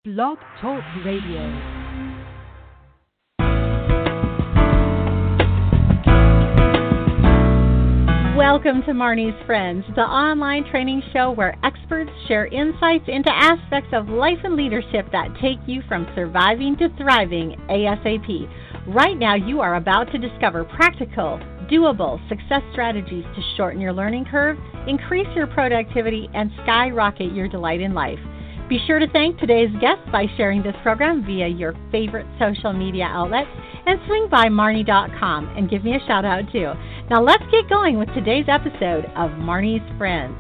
Blogtalk Radio. Welcome to Marnie's Friends, the online training show where experts share insights into aspects of life and leadership that take you from surviving to thriving ASAP. Right now, you are about to discover practical, doable success strategies to shorten your learning curve, increase your productivity, and skyrocket your delight in life. Be sure to thank today's guests by sharing this program via your favorite social media outlet, and swing by Marnie.com and give me a shout out too. Now let's get going with today's episode of Marnie's Friends.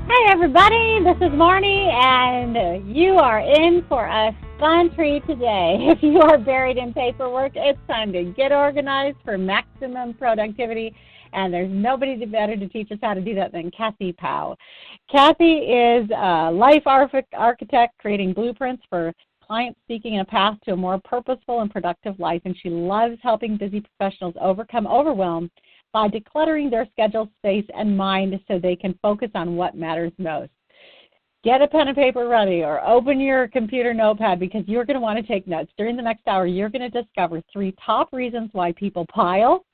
Hey everybody, this is Marnie, and you are in for a fun treat today. If you are buried in paperwork, it's time to get organized for maximum productivity. And there's nobody better to teach us how to do that than Kathy Powell. Kathy is a life architect creating blueprints for clients seeking a path to a more purposeful and productive life, and she loves helping busy professionals overcome overwhelm by decluttering their schedule, space, and mind so they can focus on what matters most. Get a pen and paper ready or open your computer notepad because you're going to want to take notes. During the next hour, you're going to discover 3 top reasons why people pile,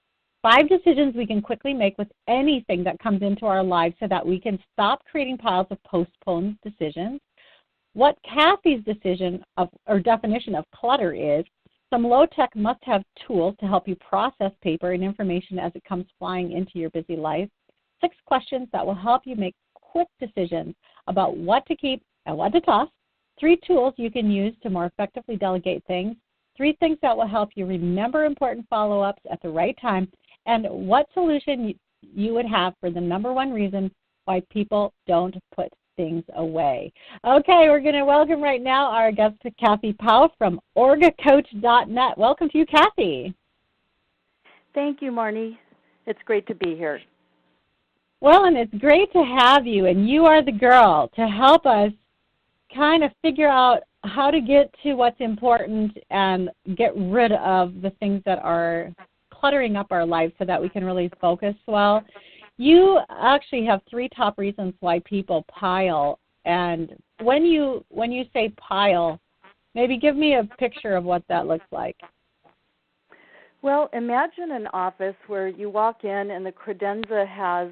5 decisions we can quickly make with anything that comes into our lives so that we can stop creating piles of postponed decisions, what Kathy's definition of clutter is, some low-tech must-have tools to help you process paper and information as it comes flying into your busy life, 6 questions that will help you make quick decisions about what to keep and what to toss, 3 tools you can use to more effectively delegate things, 3 things that will help you remember important follow-ups at the right time, and what solution you would have for the number 1 reason why people don't put things away. Okay, we're going to welcome right now our guest, Kathy Powell from orgacoach.net. Welcome to you, Kathy. Thank you, Marnie. It's great to be here. Well, and it's great to have you, and you are the girl to help us kind of figure out how to get to what's important and get rid of the things that are cluttering up our lives so that we can really focus well. You actually have 3 top reasons why people pile, and when you say pile, maybe give me a picture of what that looks like. Well, imagine an office where you walk in and the credenza has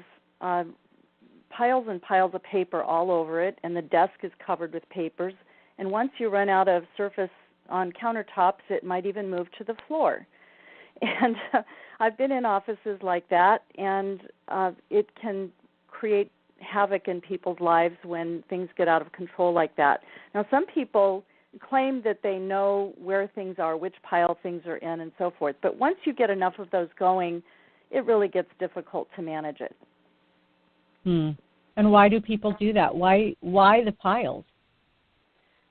piles and piles of paper all over it, and the desk is covered with papers, and once you run out of surface on countertops, it might even move to the floor. And I've been in offices like that, and it can create havoc in people's lives when things get out of control like that. Now, some people claim that they know where things are, which pile things are in, and so forth. But once you get enough of those going, it really gets difficult to manage it. And why do people do that? Why the piles?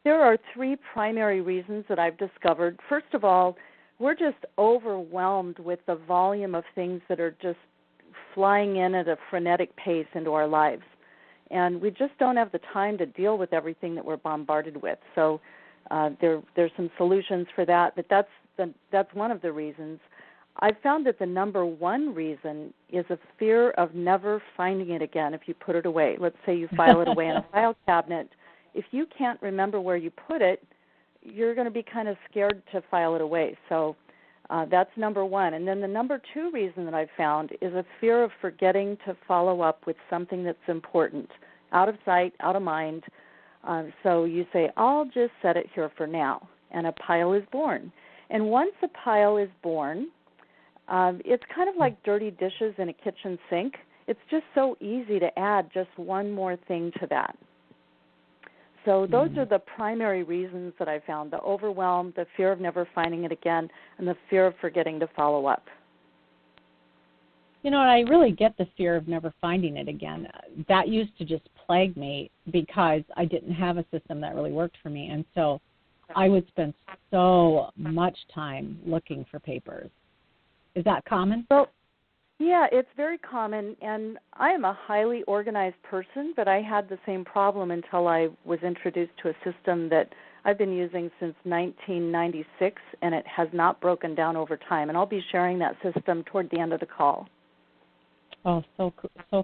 There are 3 primary reasons that I've discovered. First of all, we're just overwhelmed with the volume of things that are just flying in at a frenetic pace into our lives. And we just don't have the time to deal with everything that we're bombarded with. So there's some solutions for that, but that's one of the reasons. I've found that the number 1 reason is a fear of never finding it again if you put it away. Let's say you file it away in a file cabinet. If you can't remember where you put it, you're going to be kind of scared to file it away. So that's number 1. And then the number 2 reason that I've found is a fear of forgetting to follow up with something that's important, out of sight, out of mind. So you say, I'll just set it here for now, and a pile is born. And once a pile is born, it's kind of like dirty dishes in a kitchen sink. It's just so easy to add just one more thing to that. So those are the primary reasons that I found: the overwhelm, the fear of never finding it again, and the fear of forgetting to follow up. You know, I really get the fear of never finding it again. That used to just plague me because I didn't have a system that really worked for me. And so I would spend so much time looking for papers. Is that common? Well, yeah, it's very common, and I am a highly organized person, but I had the same problem until I was introduced to a system that I've been using since 1996, and it has not broken down over time. And I'll be sharing that system toward the end of the call. Oh, so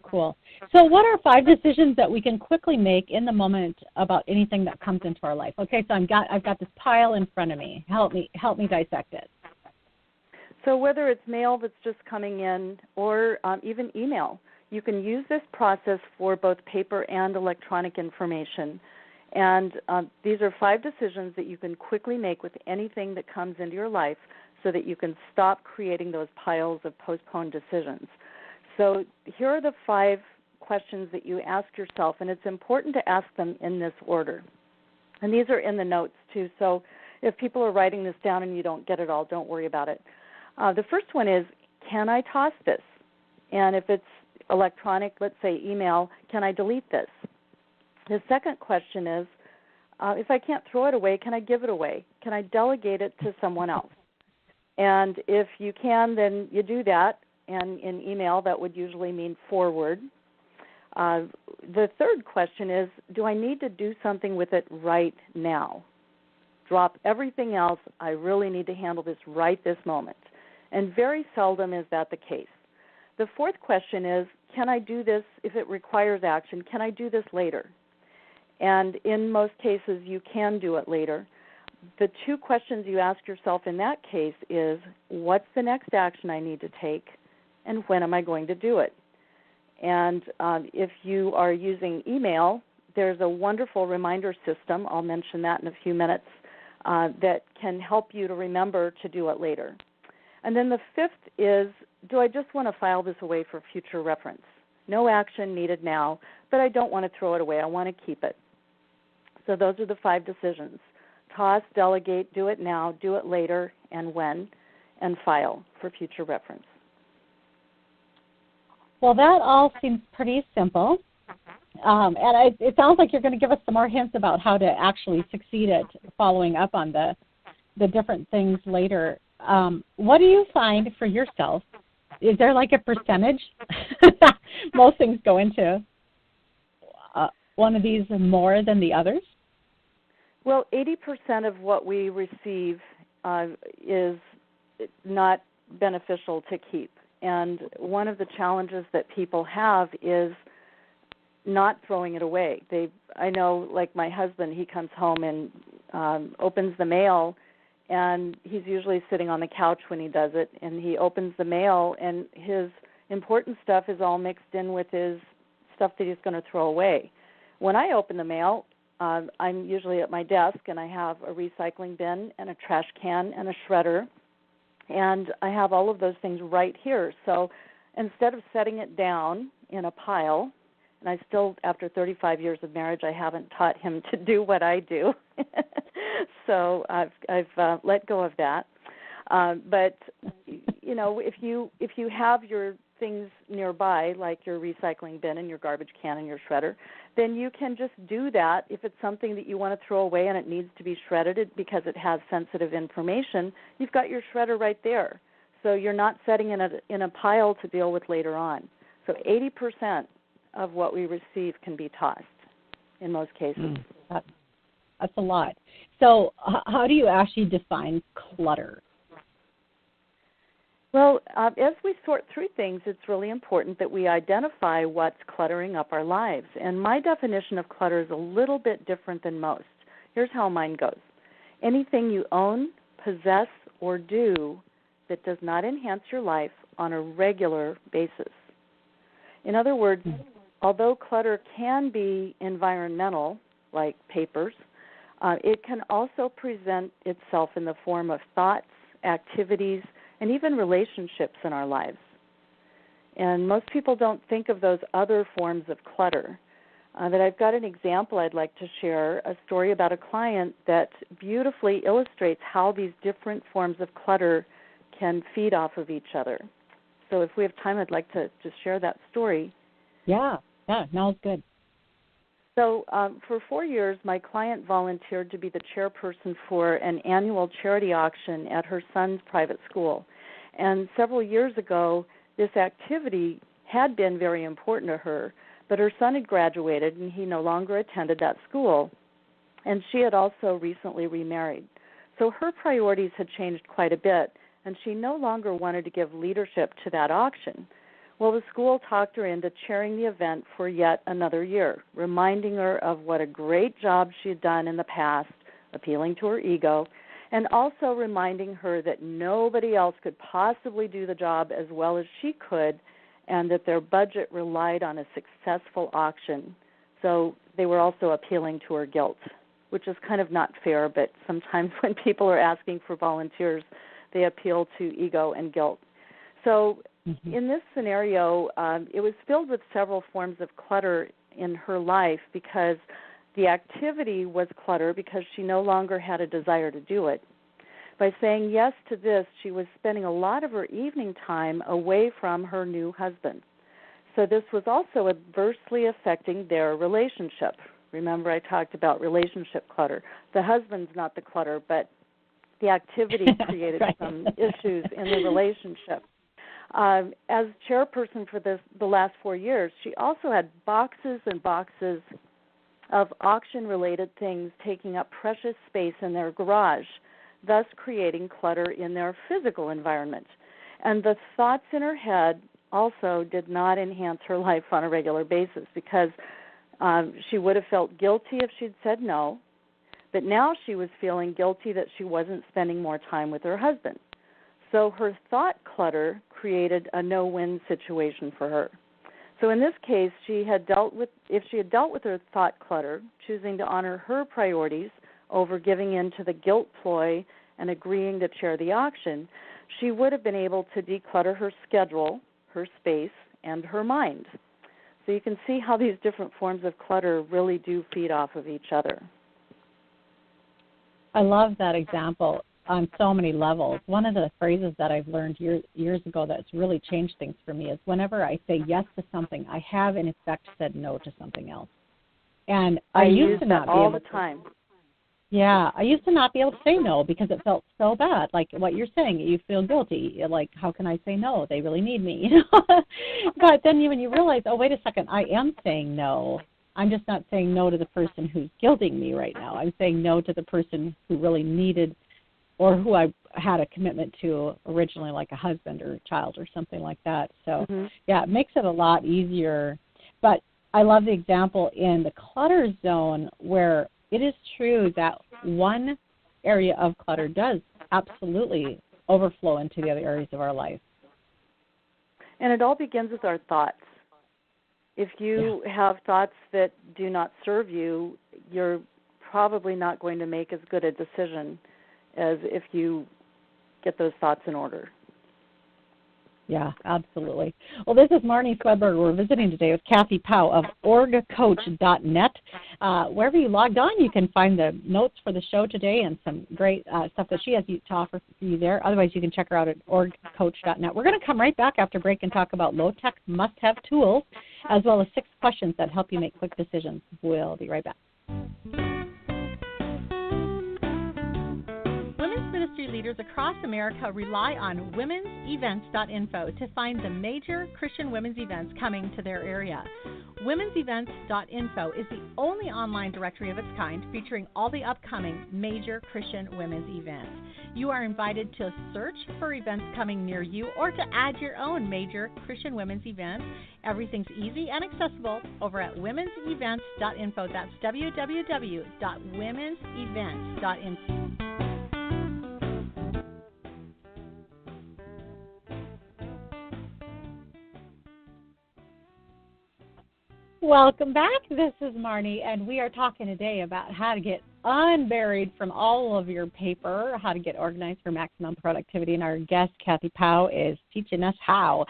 cool. So what are 5 decisions that we can quickly make in the moment about anything that comes into our life? Okay, so I've got this pile in front of me. Help me dissect it. So whether it's mail that's just coming in or even email, you can use this process for both paper and electronic information. And these are 5 decisions that you can quickly make with anything that comes into your life so that you can stop creating those piles of postponed decisions. So here are the 5 questions that you ask yourself, and it's important to ask them in this order. And these are in the notes, too, so if people are writing this down and you don't get it all, don't worry about it. The first one is, can I toss this? And if it's electronic, let's say email, can I delete this? The second question is, if I can't throw it away, can I give it away? Can I delegate it to someone else? And if you can, then you do that. And in email, that would usually mean forward. The third question is, do I need to do something with it right now? Drop everything else. I really need to handle this right this moment. And very seldom is that the case. The fourth question is, can I do this if it requires action? Can I do this later? And in most cases, you can do it later. The 2 questions you ask yourself in that case is, what's the next action I need to take, and when am I going to do it? And if you are using email, there's a wonderful reminder system, I'll mention that in a few minutes, that can help you to remember to do it later. And then the 5th is, do I just want to file this away for future reference? No action needed now, but I don't want to throw it away. I want to keep it. So those are the 5 decisions. Toss, delegate, do it now, do it later, and when, and file for future reference. Well, that all seems pretty simple. And it sounds like you're going to give us some more hints about how to actually succeed at following up on the different things later. What do you find for yourself? Is there like a percentage? Most things go into one of these more than the others? Well, 80% of what we receive is not beneficial to keep. And one of the challenges that people have is not throwing it away. I know, like my husband, he comes home and opens the mail, and he's usually sitting on the couch when he does it, and he opens the mail, and his important stuff is all mixed in with his stuff that he's going to throw away. When I open the mail, I'm usually at my desk, and I have a recycling bin and a trash can and a shredder, and I have all of those things right here. So instead of setting it down in a pile, and I still, after 35 years of marriage, I haven't taught him to do what I do. So I've let go of that. But you know, if you have your things nearby, like your recycling bin and your garbage can and your shredder, then you can just do that. If it's something that you want to throw away and it needs to be shredded because it has sensitive information, you've got your shredder right there. So you're not setting it in a pile to deal with later on. So 80% of what we receive can be tossed in most cases. That's a lot. So how do you actually define clutter? Well, as we sort through things, it's really important that we identify what's cluttering up our lives. And my definition of clutter is a little bit different than most. Here's how mine goes. Anything you own, possess, or do that does not enhance your life on a regular basis. In other words, although clutter can be environmental, like papers, it can also present itself in the form of thoughts, activities, and even relationships in our lives. And most people don't think of those other forms of clutter. But I've got an example I'd like to share, a story about a client that beautifully illustrates how these different forms of clutter can feed off of each other. So if we have time, I'd like to just share that story. Yeah, now it's good. So for 4 years, my client volunteered to be the chairperson for an annual charity auction at her son's private school. And several years ago, this activity had been very important to her, but her son had graduated and he no longer attended that school. and she had also recently remarried. So her priorities had changed quite a bit, and she no longer wanted to give leadership to that auction. Well, the school talked her into chairing the event for yet another year, reminding her of what a great job she had done in the past, appealing to her ego, and also reminding her that nobody else could possibly do the job as well as she could, and that their budget relied on a successful auction. So they were also appealing to her guilt, which is kind of not fair, but sometimes when people are asking for volunteers, they appeal to ego and guilt. So in this scenario, it was filled with several forms of clutter in her life because the activity was clutter because she no longer had a desire to do it. By saying yes to this, she was spending a lot of her evening time away from her new husband. So this was also adversely affecting their relationship. Remember, I talked about relationship clutter. The husband's not the clutter, but the activity created some issues in the relationship. As chairperson for the last 4 years, she also had boxes and boxes of auction-related things taking up precious space in their garage, thus creating clutter in their physical environment. And the thoughts in her head also did not enhance her life on a regular basis because she would have felt guilty if she'd said no, but now she was feeling guilty that she wasn't spending more time with her husband. So her thought clutter created a no-win situation for her. So in this case, if she had dealt with her thought clutter, choosing to honor her priorities over giving in to the guilt ploy and agreeing to chair the auction, she would have been able to declutter her schedule, her space, and her mind. So you can see how these different forms of clutter really do feed off of each other. I love that example on so many levels. One of the phrases that I've learned years ago that's really changed things for me is whenever I say yes to something, I have in effect said no to something else. And I used to not be all the time. Yeah, I used to not be able to say no because it felt so bad. Like what you're saying, you feel guilty. Like, how can I say no? They really need me. But then when you realize, oh, wait a second, I am saying no. I'm just not saying no to the person who's guilting me right now. I'm saying no to the person who really needed or who I had a commitment to originally, like a husband or a child or something like that. So, yeah, it makes it a lot easier. But I love the example in the clutter zone where it is true that one area of clutter does absolutely overflow into the other areas of our life. And it all begins with our thoughts. If you have thoughts that do not serve you, you're probably not going to make as good a decision as if you get those thoughts in order. Yeah, absolutely. Well, this is Marnie Swedberg. We're visiting today with Kathy Powell of orgcoach.net. Wherever you logged on, you can find the notes for the show today and some great stuff that she has to offer for you there. Otherwise, you can check her out at orgcoach.net. We're going to come right back after break and talk about low-tech must-have tools, as well as 6 questions that help you make quick decisions. We'll be right back. Ministry leaders across America rely on womensevents.info to find the major Christian women's events coming to their area. Womensevents.info is the only online directory of its kind featuring all the upcoming major Christian women's events. You are invited to search for events coming near you or to add your own major Christian women's events. Everything's easy and accessible over at womensevents.info. That's www.womensevents.info. Welcome back. This is Marnie, and we are talking today about how to get unburied from all of your paper, how to get organized for maximum productivity. And our guest, Kathy Powell, is teaching us how.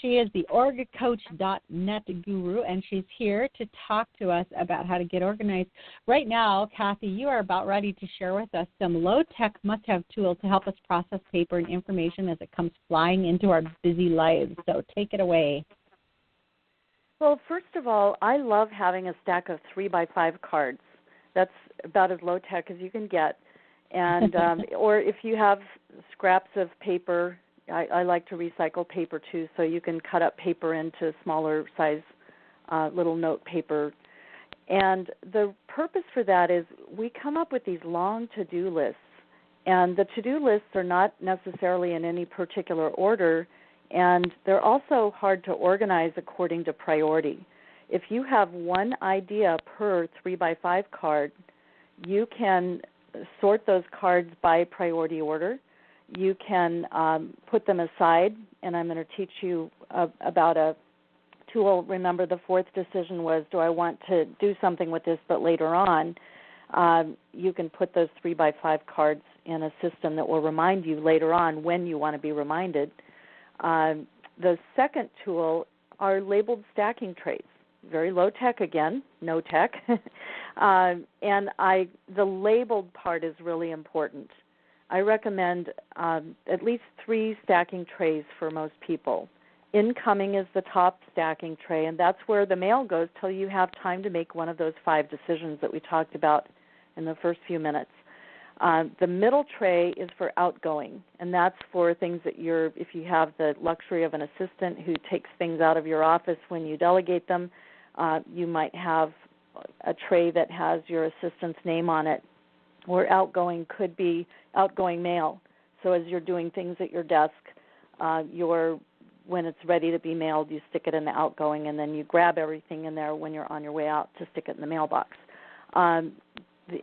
She is the orgcoach.net guru, and she's here to talk to us about how to get organized. Right now, Kathy, you are about ready to share with us some low-tech must-have tools to help us process paper and information as it comes flying into our busy lives. So take it away. Well, first of all, I love having a stack of 3x5 cards. That's about as low-tech as you can get. And or if you have scraps of paper, I like to recycle paper too, so you can cut up paper into smaller size little note paper. And the purpose for that is we come up with these long to-do lists, and the to-do lists are not necessarily in any particular order, and they're also hard to organize according to priority. If you have one idea per 3x5 card, you can sort those cards by priority order. You can put them aside, and I'm going to teach you about a tool. Remember, the fourth decision was, do I want to do something with this, but later on, you can put those 3x5 cards in a system that will remind you later on when you want to be reminded. The second tool are labeled stacking trays. Very low tech again, no tech. And the labeled part is really important. I recommend at least 3 stacking trays for most people. Incoming is the top stacking tray, and that's where the mail goes till you have time to make one of those 5 decisions that we talked about in the first few minutes. The middle tray is for outgoing, and that's for things that if you have the luxury of an assistant who takes things out of your office when you delegate them, you might have a tray that has your assistant's name on it, or outgoing could be outgoing mail. So as you're doing things at your desk, when it's ready to be mailed, you stick it in the outgoing, and then you grab everything in there when you're on your way out to stick it in the mailbox.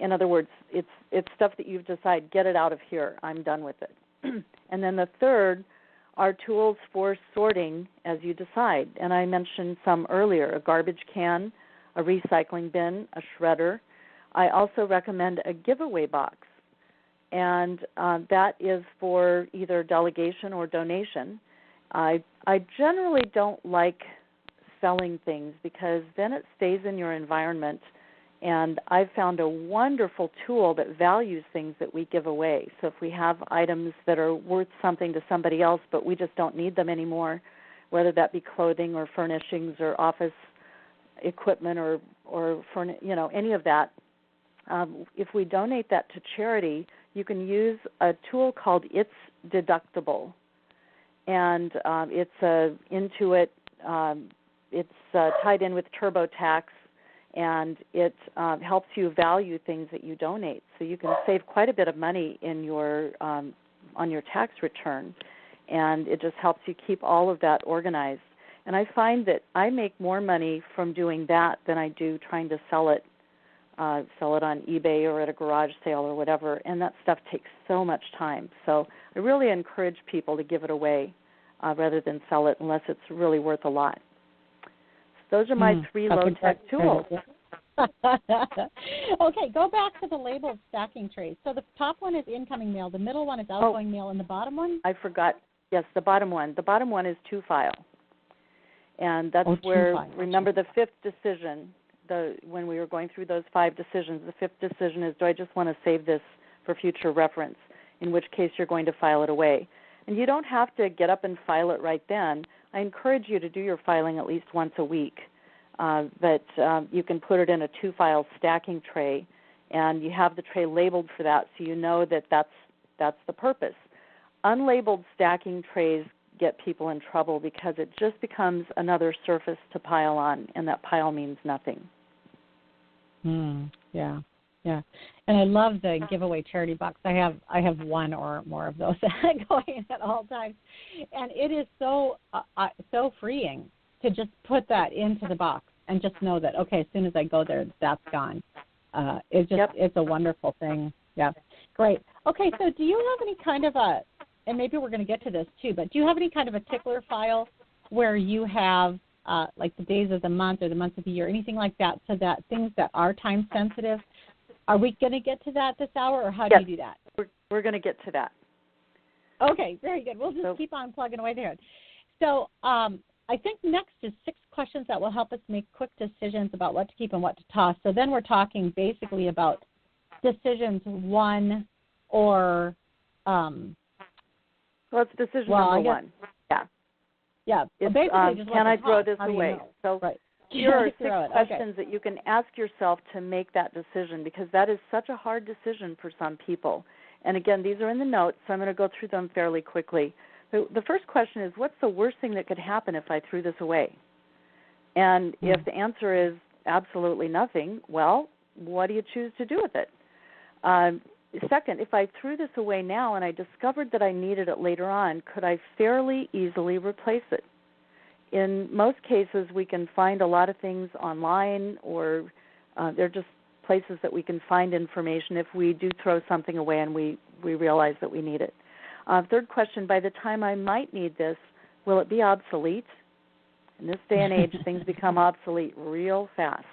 In other words, it's stuff that you've decided, get it out of here, I'm done with it. And then the third are tools for sorting as you decide. And I mentioned some earlier, a garbage can, a recycling bin, a shredder. I also recommend a giveaway box, and that is for either delegation or donation. I generally don't like selling things because then it stays in your environment, and I've found a wonderful tool that values things that we give away. So if we have items that are worth something to somebody else but we just don't need them anymore, whether that be clothing or furnishings or office equipment or any of that, if we donate that to charity, you can use a tool called It's Deductible. And it's Intuit. It's tied in with TurboTax, and it helps you value things that you donate. So you can save quite a bit of money in your on your tax return, and it just helps you keep all of that organized. And I find that I make more money from doing that than I do trying to sell it on eBay or at a garage sale or whatever, and that stuff takes so much time. So I really encourage people to give it away rather than sell it unless it's really worth a lot. So those are my 3 low-tech tools. Okay, go back to the labeled stacking trays. So the top one is incoming mail, the middle one is outgoing mail, and the bottom one? I forgot. Yes, the bottom one. The bottom one is 2-file. And that's where, remember the 5th decision, when we were going through those 5 decisions, the 5th decision is, do I just want to save this for future reference, in which case you're going to file it away. And you don't have to get up and file it right then. I encourage you to do your filing at least once a week. But you can put it in a 2-file stacking tray, and you have the tray labeled for that, so you know that that's the purpose. Unlabeled stacking trays get people in trouble because it just becomes another surface to pile on, and that pile means nothing. Yeah. And I love the giveaway charity box. I have one or more of those going at all times, and it is so freeing to just put that into the box and just know that, okay, as soon as I go there, that's gone. It's a wonderful thing. Yeah, great. Okay, so do you have any kind of and maybe we're going to get to this too, but do you have any kind of a tickler file where you have like the days of the month or the months of the year, anything like that, so that things that are time sensitive? Are we going to get to that this hour, or how do you do that? We're going to get to that. Okay, very good. We'll just keep on plugging away there. So I think next is 6 questions that will help us make quick decisions about what to keep and what to toss. So then we're talking basically about decisions 1 or well, it's decision number 1. Yeah. It's, basically just can I throw this away? So here are 6 questions that you can ask yourself to make that decision, because that is such a hard decision for some people. And again, these are in the notes, so I'm going to go through them fairly quickly. The first question is, what's the worst thing that could happen if I threw this away? And if the answer is, absolutely nothing, well, what do you choose to do with it? Second, if I threw this away now and I discovered that I needed it later on, could I fairly easily replace it? In most cases, we can find a lot of things online, or they're just places that we can find information if we do throw something away and we realize that we need it. Third question, by the time I might need this, will it be obsolete? In this day and age, things become obsolete real fast.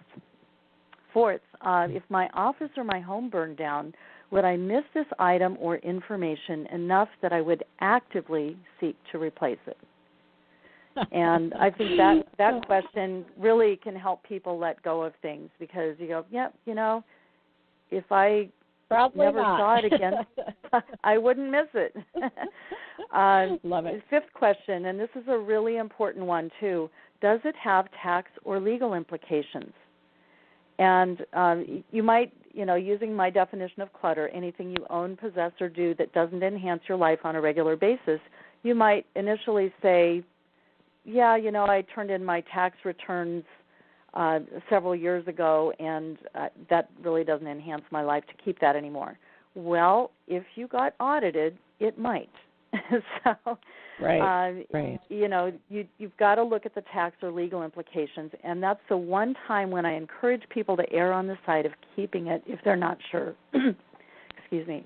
Fourth, if my office or my home burned down, would I miss this item or information enough that I would actively seek to replace it? And I think that question really can help people let go of things, because you go, yep, if I Probably never not. saw it again, I wouldn't miss it. Love it. Fifth question, and this is a really important one too, does it have tax or legal implications? And you might, using my definition of clutter, anything you own, possess, or do that doesn't enhance your life on a regular basis, you might initially say, yeah, I turned in my tax returns several years ago, and that really doesn't enhance my life to keep that anymore. Well, if you got audited, it might. So, right. You've got to look at the tax or legal implications, and that's the one time when I encourage people to err on the side of keeping it if they're not sure. Excuse me.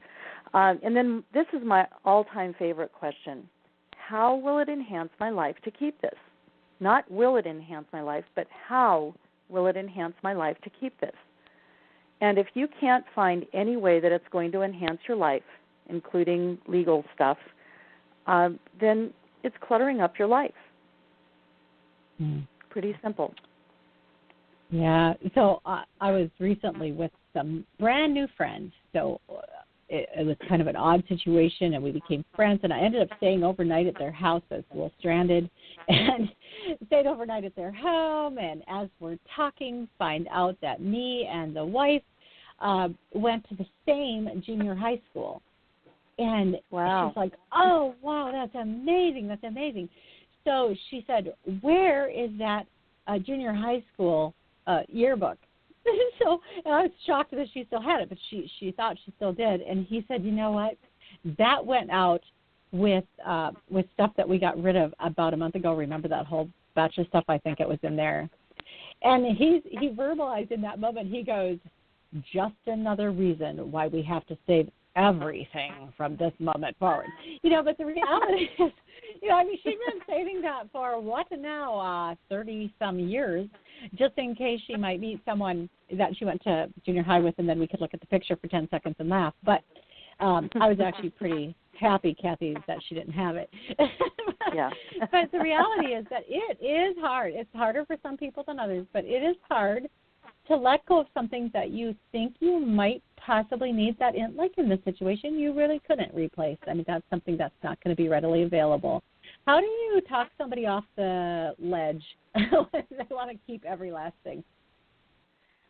And then this is my all-time favorite question. How will it enhance my life to keep this? Not will it enhance my life, but how will it enhance my life to keep this? And if you can't find any way that it's going to enhance your life, including legal stuff, then it's cluttering up your life. Pretty simple. Yeah. So I was recently with some brand new friends. So it was kind of an odd situation, and we became friends. And I ended up staying overnight at their house. I was a little stranded, and stayed overnight at their home. And as we're talking, find out that me and the wife went to the same junior high school. And wow. She's like, oh, wow, that's amazing. That's amazing. So she said, where is that junior high school yearbook? So and I was shocked that she still had it, but she thought she still did. And he said, you know what? That went out with stuff that we got rid of about a month ago. Remember that whole batch of stuff? I think it was in there. And he verbalized in that moment, he goes, just another reason why we have to save everything from this moment forward. But the reality is, she'd been saving that for what now, 30-some years, just in case she might meet someone that she went to junior high with, and then we could look at the picture for 10 seconds and laugh. But I was actually pretty happy, Kathy, that she didn't have it. Yeah. But the reality is that it is hard. It's harder for some people than others, but it is hard to let go of something that you think you might possibly need, that like in this situation, you really couldn't replace. That's something that's not going to be readily available. How do you talk somebody off the ledge when they want to keep every last thing?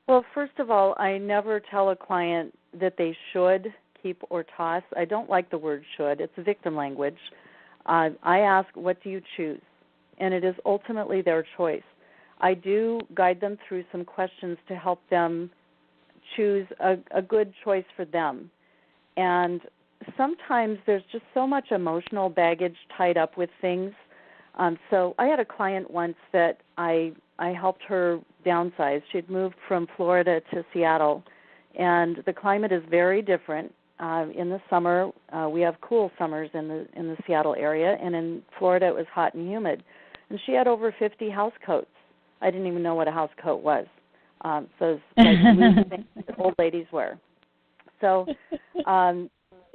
Well, first of all, I never tell a client that they should keep or toss. I don't like the word should. It's victim language. I ask, what do you choose? And it is ultimately their choice. I do guide them through some questions to help them choose a good choice for them. And sometimes there's just so much emotional baggage tied up with things. So I had a client once that I helped her downsize. She'd moved from Florida to Seattle, and the climate is very different. In the summer, we have cool summers in the Seattle area, and in Florida it was hot and humid. And she had over 50 house coats. I didn't even know what a house coat was. So it's like loose things that old ladies wear. So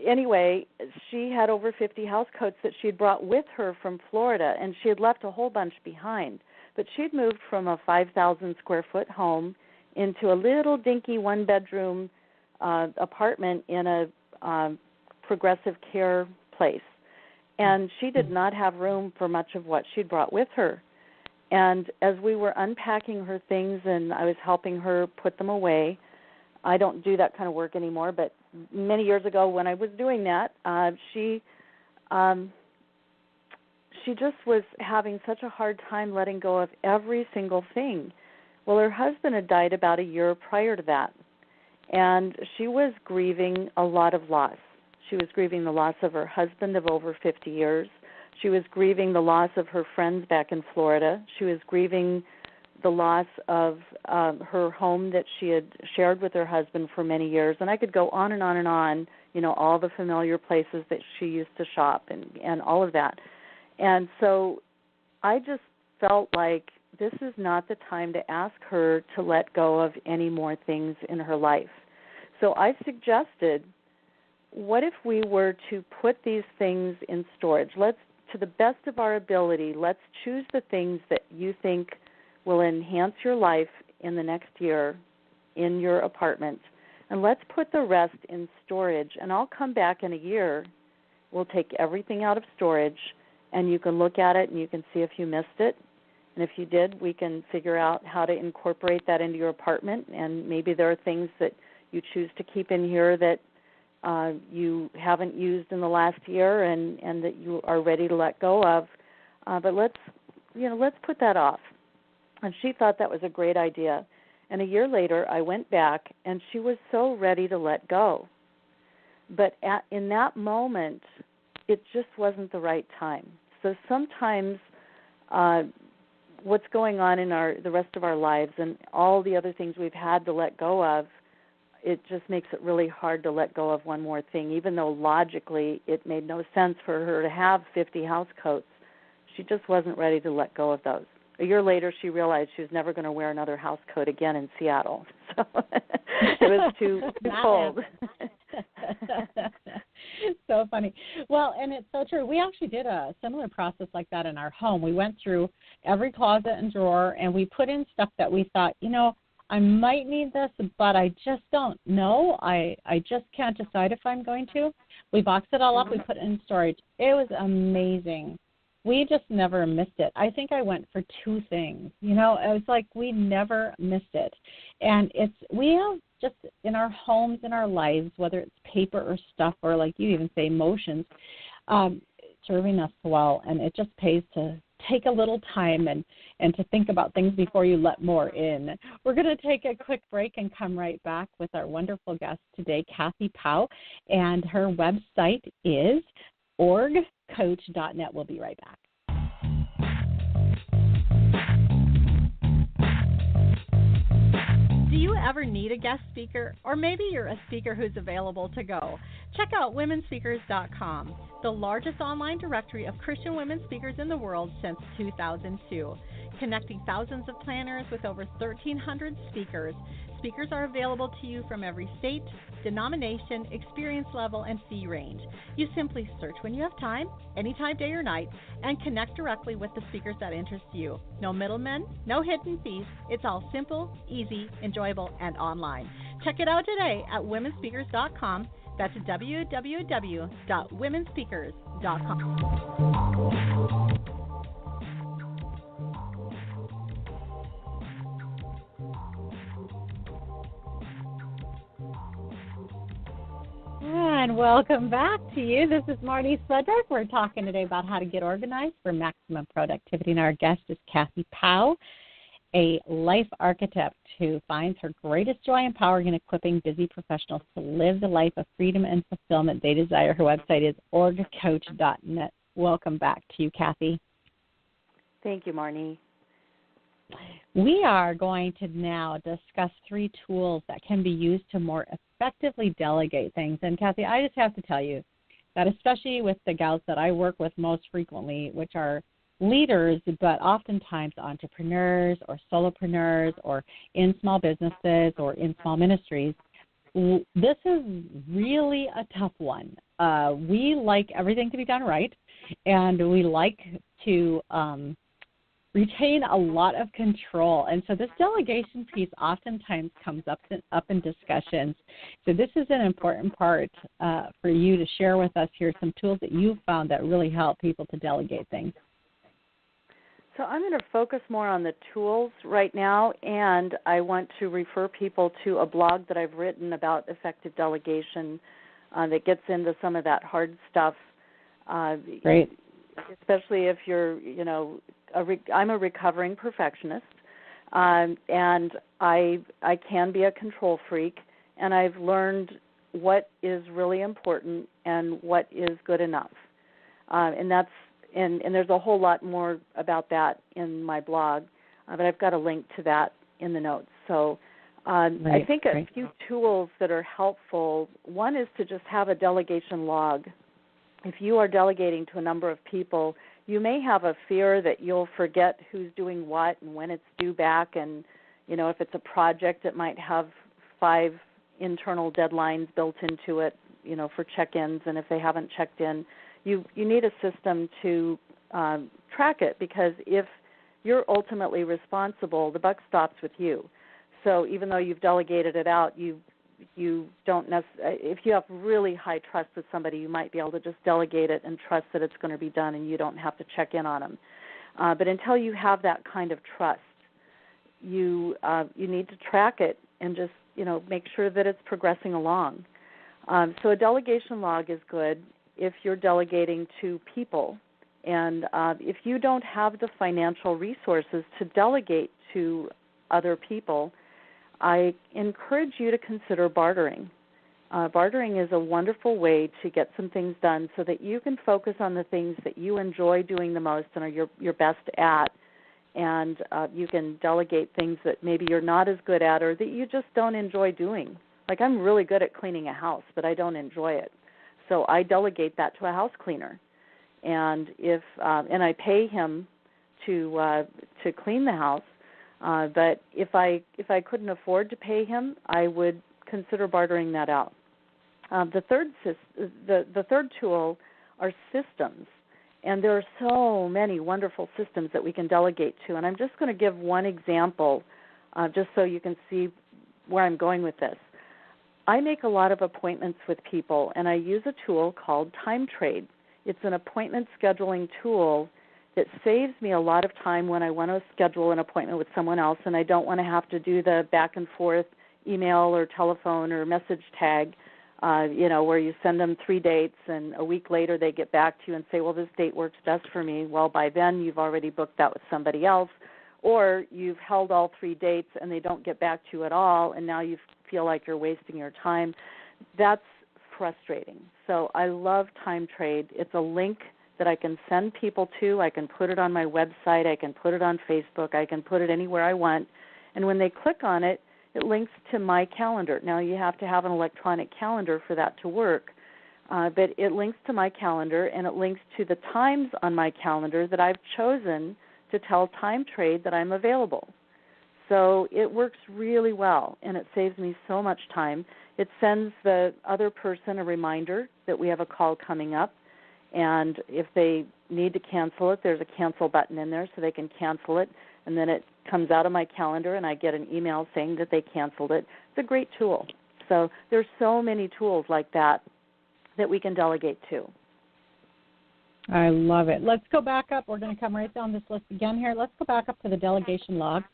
anyway, she had over 50 house coats that she had brought with her from Florida, and she had left a whole bunch behind. But she'd moved from a 5,000 square foot home into a little dinky one-bedroom apartment in a progressive care place. And she did not have room for much of what she'd brought with her. And as we were unpacking her things and I was helping her put them away, I don't do that kind of work anymore, but many years ago when I was doing that, she just was having such a hard time letting go of every single thing. Well, her husband had died about a year prior to that, and she was grieving a lot of loss. She was grieving the loss of her husband of over 50 years. She was grieving the loss of her friends back in Florida. She was grieving the loss of her home that she had shared with her husband for many years. And I could go on and on and on, all the familiar places that she used to shop and all of that. And so I just felt like this is not the time to ask her to let go of any more things in her life. So I suggested, what if we were to put these things in storage? To the best of our ability, let's choose the things that you think will enhance your life in the next year in your apartment, and let's put the rest in storage. And I'll come back in a year. We'll take everything out of storage, and you can look at it and you can see if you missed it. And if you did, we can figure out how to incorporate that into your apartment. And maybe there are things that you choose to keep in here that you haven't used in the last year and that you are ready to let go of. But let's put that off. And she thought that was a great idea. And a year later, I went back, and she was so ready to let go. But in that moment, it just wasn't the right time. So sometimes what's going on in the rest of our lives and all the other things we've had to let go of, it just makes it really hard to let go of one more thing, even though logically it made no sense for her to have 50 house coats. She just wasn't ready to let go of those. A year later, she realized she was never going to wear another house coat again in Seattle. So it was too cold. So funny. Well, and it's so true. We actually did a similar process like that in our home. We went through every closet and drawer, and we put in stuff that we thought, I might need this, but I just don't know. I just can't decide if I'm going to. We boxed it all up. We put it in storage. It was amazing. We just never missed it. I think I went for 2 things. It was like we never missed it. And we have just in our homes, in our lives, whether it's paper or stuff or like you even say emotions, serving us well. And it just pays to take a little time and to think about things before you let more in. We're going to take a quick break and come right back with our wonderful guest today, Kathy Powell, and her website is orgcoach.net. We'll be right back. Do you ever need a guest speaker? Or maybe you're a speaker who's available to go. Check out womenspeakers.com, the largest online directory of Christian women speakers in the world since 2002. Connecting thousands of planners with over 1,300 speakers. Speakers are available to you from every state, denomination, experience level, and fee range. You simply search when you have time, anytime, day or night, and connect directly with the speakers that interest you. No middlemen, no hidden fees. It's all simple, easy, enjoyable, and online. Check it out today at womenspeakers.com. That's www.womenspeakers.com. And welcome back to you. This is Marty Sledrick. We're talking today about how to get organized for maximum productivity. And our guest is Kathy Powell, a life architect who finds her greatest joy empowering and equipping busy professionals to live the life of freedom and fulfillment they desire. Her website is orgcoach.net. Welcome back to you, Kathy. Thank you, Marnie. We are going to now discuss 3 tools that can be used to more effectively delegate things. And, Kathy, I just have to tell you that especially with the gals that I work with most frequently, which are leaders, but oftentimes entrepreneurs or solopreneurs or in small businesses or in small ministries, this is really a tough one. We like everything to be done right, and we like to retain a lot of control. And so this delegation piece oftentimes comes up in discussions. So this is an important part for you to share with us here, some tools that you've found that really help people to delegate things. So I'm going to focus more on the tools right now, and I want to refer people to a blog that I've written about effective delegation that gets into some of that hard stuff. Great. Especially if you're, I'm a recovering perfectionist. And I can be a control freak, and I've learned what is really important and what is good enough. And there's a whole lot more about that in my blog, but I've got a link to that in the notes. So I think a few tools that are helpful, one is to just have a delegation log. If you are delegating to a number of people, you may have a fear that you'll forget who's doing what and when it's due back. And, if it's a project, it might have 5 internal deadlines built into it, for check-ins. And if they haven't checked in, you need a system to track it, because if you're ultimately responsible, the buck stops with you. So even though you've delegated it out, you don't if you have really high trust with somebody, you might be able to just delegate it and trust that it's going to be done, and you don't have to check in on them. But until you have that kind of trust, you need to track it and just make sure that it's progressing along. So a delegation log is good if you're delegating to people, and if you don't have the financial resources to delegate to other people, I encourage you to consider bartering. Bartering is a wonderful way to get some things done so that you can focus on the things that you enjoy doing the most and are your best at, and you can delegate things that maybe you're not as good at or that you just don't enjoy doing. Like, I'm really good at cleaning a house, but I don't enjoy it. So I delegate that to a house cleaner, and and I pay him to clean the house. But if I couldn't afford to pay him, I would consider bartering that out. The third tool are systems, and there are so many wonderful systems that we can delegate to. And I'm just going to give one example, just so you can see where I'm going with this. I make a lot of appointments with people, and I use a tool called Time Trade. It's an appointment scheduling tool that saves me a lot of time when I want to schedule an appointment with someone else, and I don't want to have to do the back and forth email or telephone or message tag, where you send them 3 dates and a week later they get back to you and say, well, this date works best for me. Well, by then you've already booked that with somebody else, or you've held all 3 dates and they don't get back to you at all, and now you feel like you're wasting your time. That's frustrating. So I love Time Trade. It's a link that I can send people to. I can put it on my website. I can put it on Facebook. I can put it anywhere I want. And when they click on it, it links to my calendar. Now, you have to have an electronic calendar for that to work, but it links to my calendar, and it links to the times on my calendar that I've chosen to tell Time Trade that I'm available. So it works really well, and it saves me so much time. It sends the other person a reminder that we have a call coming up, and if they need to cancel it, there's a cancel button in there so they can cancel it, and then it comes out of my calendar and I get an email saying that they canceled it. It's a great tool. So there's so many tools like that that we can delegate to. I love it. Let's go back up. We're going to come right down this list again here. Let's go back up to the delegation log.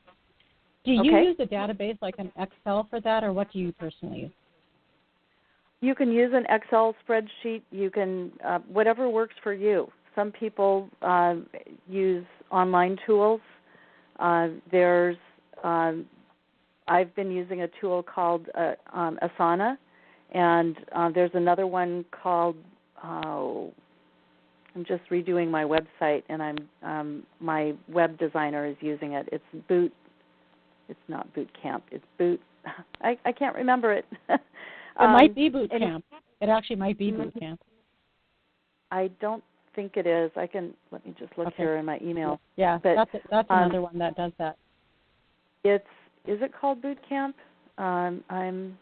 Do you use a database like an Excel for that, or what do you personally use? You can use an Excel spreadsheet. You can, whatever works for you. Some people use online tools. I've been using a tool called Asana, and there's another one called, I'm just redoing my website, and my web designer is using it. It's not Boot Camp. It's Boot. I can't remember it. It might be Boot Camp. It actually might be Boot Camp. I don't think it is. Let me just look here in my email. Yeah, but, that's another one that does that. Is it called Boot Camp? I'm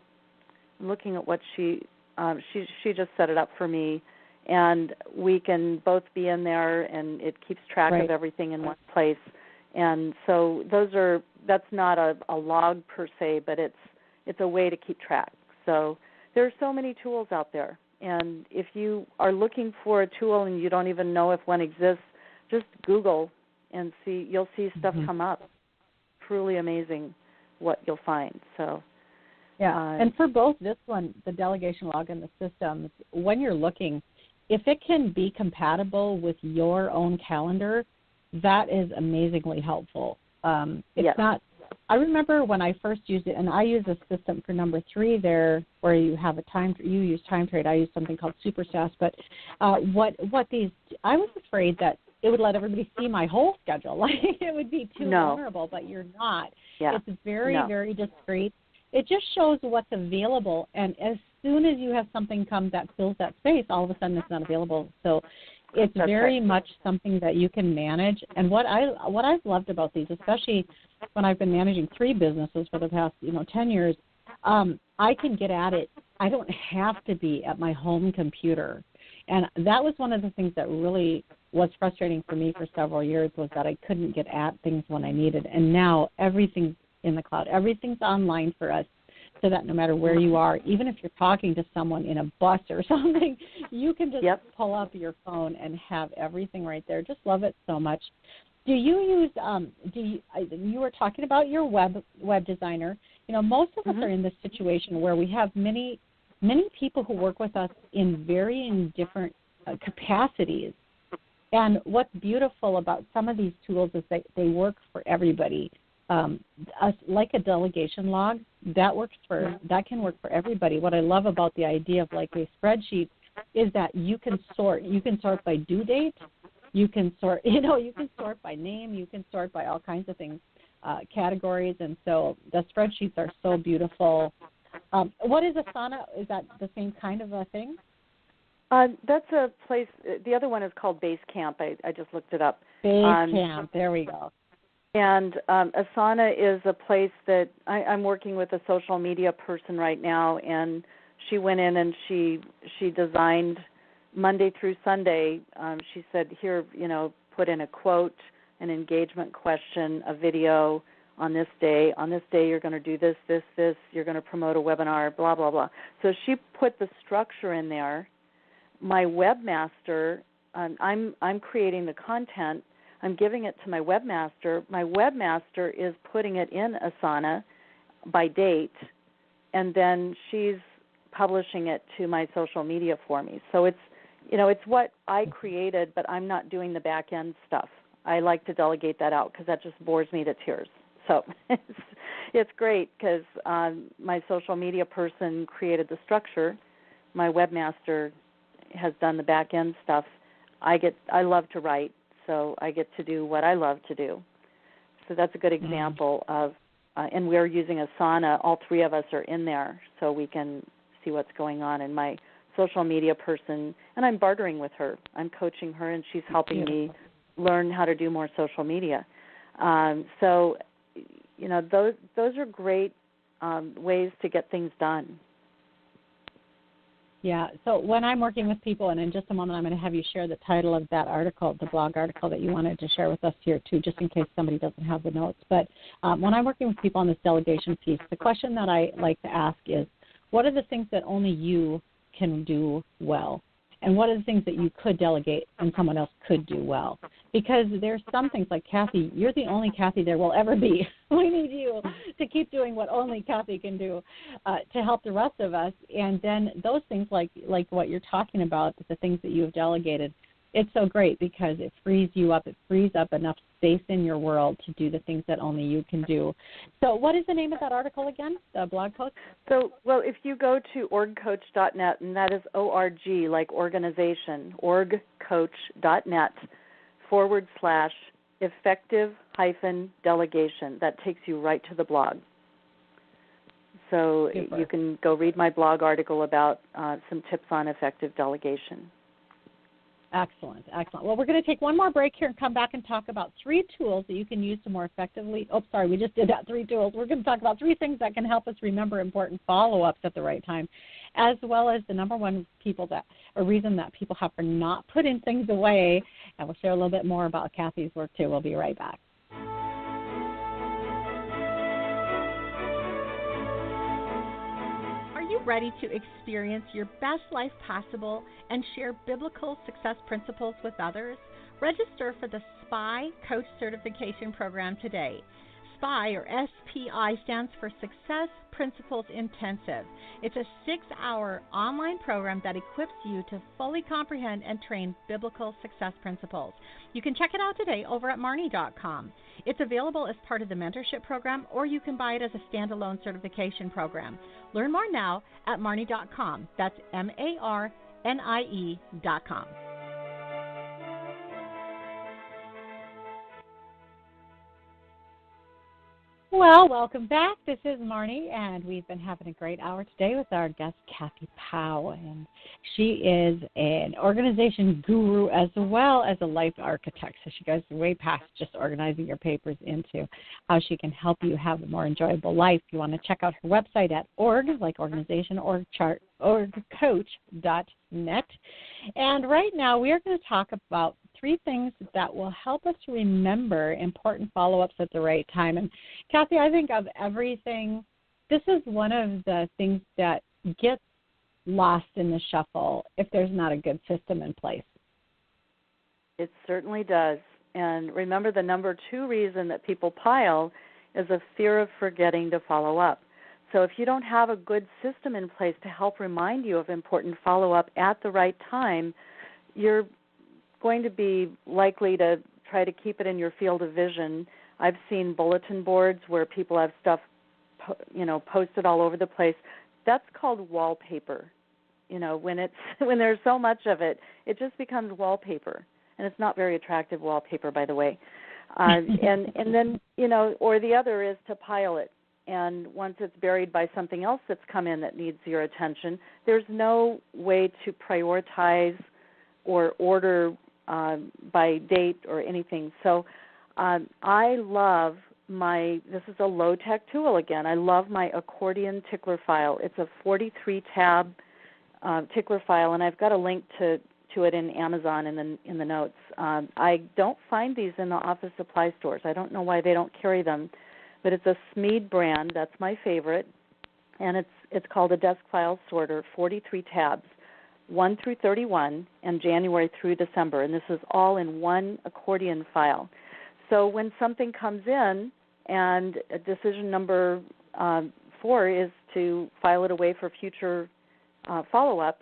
looking at what she just set it up for me, and we can both be in there, and it keeps track of everything in one place. And so that's not a log per se, but it's a way to keep track. So there are so many tools out there. And if you are looking for a tool and you don't even know if one exists, just Google and see. You'll see stuff come up. Truly amazing what you'll find. So, and for both this one, the delegation log and the systems, when you're looking, if it can be compatible with your own calendar, that is amazingly helpful. It's not I remember when I first used it, and I use a system for number 3 there, where you have you use time trade. I use something called SuperStats. But I was afraid that it would let everybody see my whole schedule. Like it would be too vulnerable, but you're not. Yeah. It's very, very discreet. It just shows what's available, and as soon as you have something come that fills that space, all of a sudden it's not available. So it's very much something that you can manage. And what I've loved about these, especially when I've been managing 3 businesses for the past 10 years, I can get at it. I don't have to be at my home computer. And that was one of the things that really was frustrating for me for several years, was that I couldn't get at things when I needed. And now everything's in the cloud. Everything's online for us, so that no matter where you are, even if you're talking to someone in a bus or something, you can just pull up your phone and have everything right there. Just love it so much. Do you use, you were talking about your web designer. Most of us are in this situation where we have many people who work with us in varying different capacities. And what's beautiful about some of these tools is that they work for everybody. Like a delegation log, that can work for everybody. What I love about the idea of like a spreadsheet is that you can sort. You can sort by due date. You can sort. You can sort by name. You can sort by all kinds of things, categories. And so the spreadsheets are so beautiful. What is Asana? Is that the same kind of a thing? That's a place. The other one is called Basecamp. I just looked it up. Basecamp. There we go. And Asana is a place that I'm working with a social media person right now, and she went in and she designed Monday through Sunday. She said, here, put in a quote, an engagement question, a video on this day. On this day, you're going to do this, this, this. You're going to promote a webinar, blah, blah, blah. So she put the structure in there. My webmaster, I'm creating the content. I'm giving it to my webmaster. My webmaster is putting it in Asana by date, and then she's publishing it to my social media for me. So it's what I created, but I'm not doing the back end stuff. I like to delegate that out because that just bores me to tears. So it's great because my social media person created the structure. My webmaster has done the back end stuff. I love to write, so I get to do what I love to do. So that's a good example of, and we're using Asana. All 3 of us are in there, so we can see what's going on. And my social media person, and I'm bartering with her. I'm coaching her, and she's helping me learn how to do more social media. So, those are great ways to get things done. Yeah, so when I'm working with people, and in just a moment I'm going to have you share the title of that article, the blog article that you wanted to share with us here too, just in case somebody doesn't have the notes. But when I'm working with people on this delegation piece, the question that I like to ask is, what are the things that only you can do well? And what are the things that you could delegate and someone else could do well? Because there's some things like, Kathy, you're the only Kathy there will ever be. We need you to keep doing what only Kathy can do to help the rest of us. And then those things like what you're talking about, the things that you have delegated, it's so great because it frees you up. It frees up enough space in your world to do the things that only you can do. So what is the name of that article again, the blog post? So, well, if you go to orgcoach.net, and that is O-R-G, like organization, orgcoach.net/effective-delegation. That takes you right to the blog. So Super. You can go read my blog article about some tips on effective delegation. Excellent, excellent. Well, we're going to take one more break here and come back and talk about 3 tools that you can use to more effectively. Oh, sorry, we just did that, 3 tools. We're going to talk about 3 things that can help us remember important follow-ups at the right time, as well as the number one reason that people have for not putting things away. And we'll share a little bit more about Kathy's work, too. We'll be right back. Ready to experience your best life possible and share biblical success principles with others? Register for the SPY Coach Certification Program today. SPI, or SPI, stands for Success Principles Intensive. It's a 6-hour online program that equips you to fully comprehend and train biblical success principles. You can check it out today over at Marnie.com. It's available as part of the mentorship program, or you can buy it as a standalone certification program. Learn more now at Marnie.com. That's MARNIE.com. Well, welcome back. This is Marnie, and we've been having a great hour today with our guest, Kathy Powell. And she is an organization guru as well as a life architect. So she goes way past just organizing your papers into how she can help you have a more enjoyable life. You want to check out her website at org, like organization, orgcoach.net. And right now we are going to talk about 3 things that will help us remember important follow-ups at the right time. And Kathy, I think of everything, this is one of the things that gets lost in the shuffle if there's not a good system in place. It certainly does. And remember, the number 2 reason that people pile is a fear of forgetting to follow up. So if you don't have a good system in place to help remind you of important follow-up at the right time, you're going to be likely to try to keep it in your field of vision. I've seen bulletin boards where people have stuff, posted all over the place. That's called wallpaper. When there's so much of it, it just becomes wallpaper, and it's not very attractive wallpaper, by the way. And then or the other is to pile it. And once it's buried by something else that's come in that needs your attention, there's no way to prioritize or order by date or anything. So I love this is a low-tech tool again. I love my accordion tickler file. It's a 43-tab tickler file, and I've got a link to it in Amazon in the notes. I don't find these in the office supply stores. I don't know why they don't carry them, but it's a Smead brand. That's my favorite, and it's called a desk file sorter, 43 tabs. 1 through 31, and January through December, and this is all in one accordion file. So when something comes in, and decision number 4 is to file it away for future follow-up,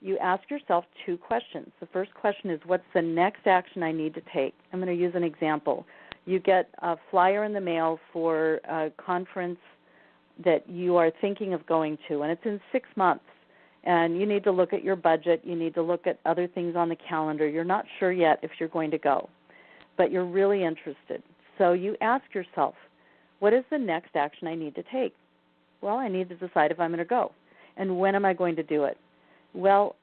you ask yourself 2 questions. The first question is, what's the next action I need to take? I'm going to use an example. You get a flyer in the mail for a conference that you are thinking of going to, and it's in 6 months. And you need to look at your budget. You need to look at other things on the calendar. You're not sure yet if you're going to go, but you're really interested. So you ask yourself, what is the next action I need to take? Well, I need to decide if I'm going to go. And when am I going to do it? Well,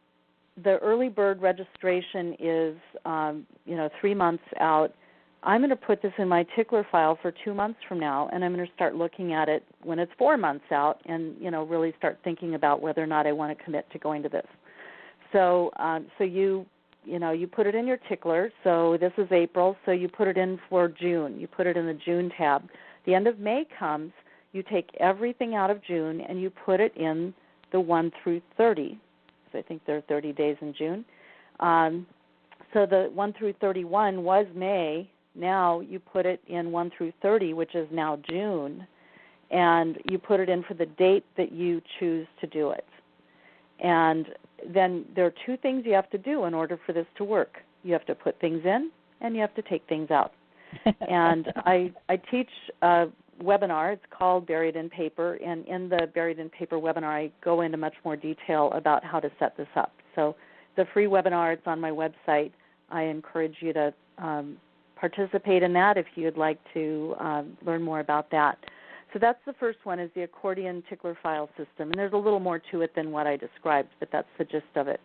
the early bird registration is, 3 months out. I'm going to put this in my tickler file for 2 months from now, and I'm going to start looking at it when it's 4 months out and, really start thinking about whether or not I want to commit to going to this. So you put it in your tickler. So this is April, so you put it in for June. You put it in the June tab. The end of May comes, you take everything out of June and you put it in the 1 through 30. So I think there are 30 days in June. So the 1 through 31 was May. Now you put it in 1 through 30, which is now June, and you put it in for the date that you choose to do it. And then there are 2 things you have to do in order for this to work. You have to put things in, and you have to take things out. And I teach a webinar. It's called Buried in Paper, and in the Buried in Paper webinar, I go into much more detail about how to set this up. So the free webinar, it's on my website. I encourage you to participate in that if you'd like to learn more about that. So that's the first one, is the accordion tickler file system. And there's a little more to it than what I described, but that's the gist of it.